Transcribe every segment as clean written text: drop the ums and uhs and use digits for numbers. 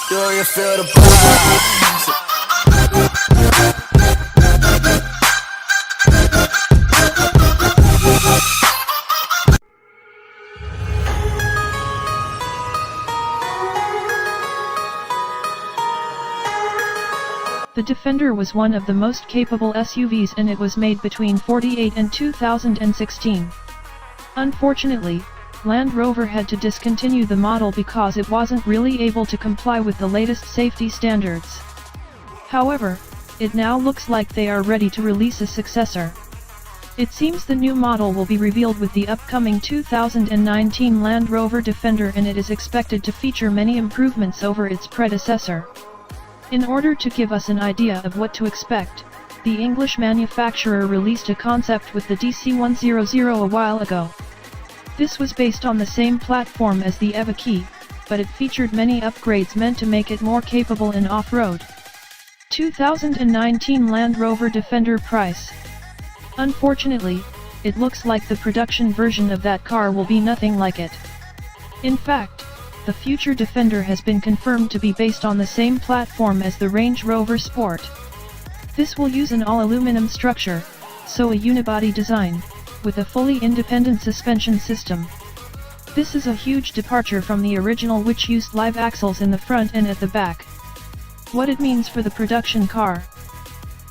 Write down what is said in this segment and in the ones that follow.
Do you feel the vibes? The Defender was one of the most capable SUVs, and it was made between 1948 and 2016. Unfortunately, Land Rover had to discontinue the model because it wasn't really able to comply with the latest safety standards. However, it now looks like they are ready to release a successor. It seems the new model will be revealed with the upcoming 2019 Land Rover Defender, and it is expected to feature many improvements over its predecessor. In order to give us an idea of what to expect, the English manufacturer released a concept with the DC100 a while ago. This was based on the same platform as the Evoque, but it featured many upgrades meant to make it more capable in off-road. 2019 Land Rover Defender price. Unfortunately, it looks like the production version of that car will be nothing like it. In fact, the future Defender has been confirmed to be based on the same platform as the Range Rover Sport. This will use an all-aluminum structure, so a unibody design, with a fully independent suspension system. This is a huge departure from the original, which used live axles in the front and at the back. What it means for the production car?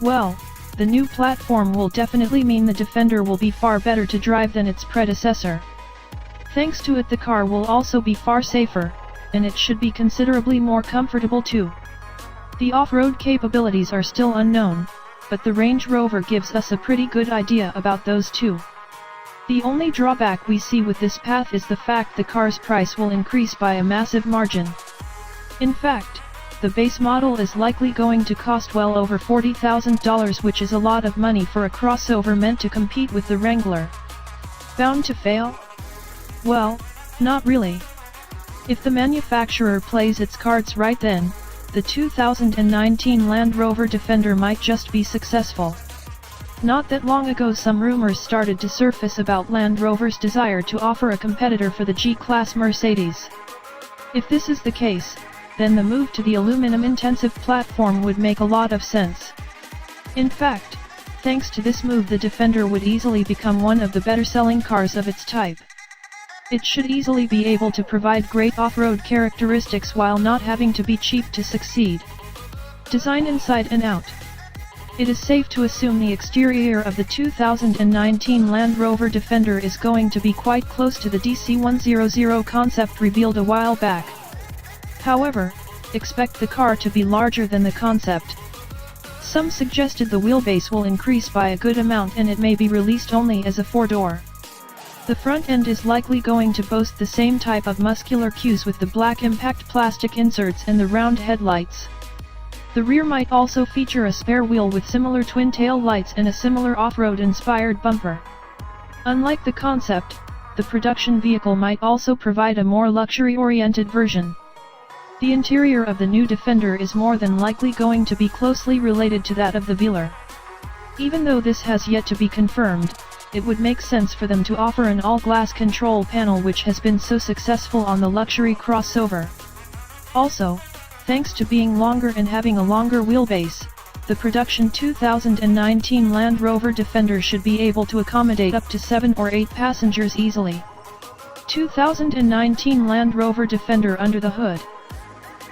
Well, the new platform will definitely mean the Defender will be far better to drive than its predecessor. Thanks to it, the car will also be far safer, and it should be considerably more comfortable too. The off-road capabilities are still unknown, but the Range Rover gives us a pretty good idea about those too. The only drawback we see with this path is the fact the car's price will increase by a massive margin. In fact, the base model is likely going to cost well over $40,000, which is a lot of money for a crossover meant to compete with the Wrangler. Bound to fail? Well, not really. If the manufacturer plays its cards right, then the 2019 Land Rover Defender might just be successful. Not that long ago, some rumors started to surface about Land Rover's desire to offer a competitor for the G-Class Mercedes. If this is the case, then the move to the aluminum-intensive platform would make a lot of sense. In fact, thanks to this move, the Defender would easily become one of the better-selling cars of its type. It should easily be able to provide great off-road characteristics while not having to be cheap to succeed. Design inside and out. It is safe to assume the exterior of the 2019 Land Rover Defender is going to be quite close to the DC100 concept revealed a while back. However, expect the car to be larger than the concept. Some suggested the wheelbase will increase by a good amount, and it may be released only as a four-door. The front end is likely going to boast the same type of muscular cues with the black impact plastic inserts and the round headlights. The rear might also feature a spare wheel with similar twin tail lights and a similar off-road inspired bumper. Unlike the concept, the production vehicle might also provide a more luxury-oriented version. The interior of the new Defender is more than likely going to be closely related to that of the Velar. Even though this has yet to be confirmed, it would make sense for them to offer an all-glass control panel, which has been so successful on the luxury crossover. Also, thanks to being longer and having a longer wheelbase, the production 2019 Land Rover Defender should be able to accommodate up to 7 or 8 passengers easily. 2019 Land Rover Defender under the hood.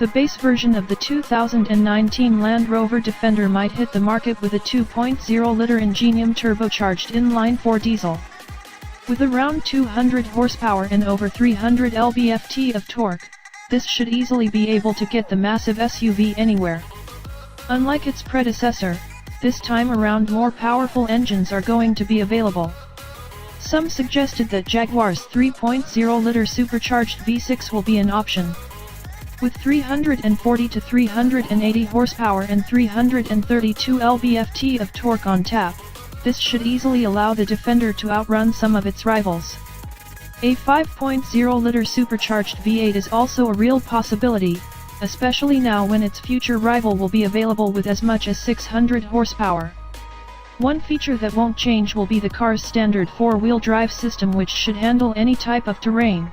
The base version of the 2019 Land Rover Defender might hit the market with a 2.0-liter Ingenium turbocharged inline-4 diesel. With around 200 horsepower and over 300 lb-ft of torque, this should easily be able to get the massive SUV anywhere. Unlike its predecessor, this time around more powerful engines are going to be available. Some suggested that Jaguar's 3.0-liter supercharged V6 will be an option. With 340 to 380 horsepower and 332 lb-ft of torque on tap, this should easily allow the Defender to outrun some of its rivals. A 5.0-liter supercharged V8 is also a real possibility, especially now when its future rival will be available with as much as 600 horsepower. One feature that won't change will be the car's standard four-wheel drive system, which should handle any type of terrain.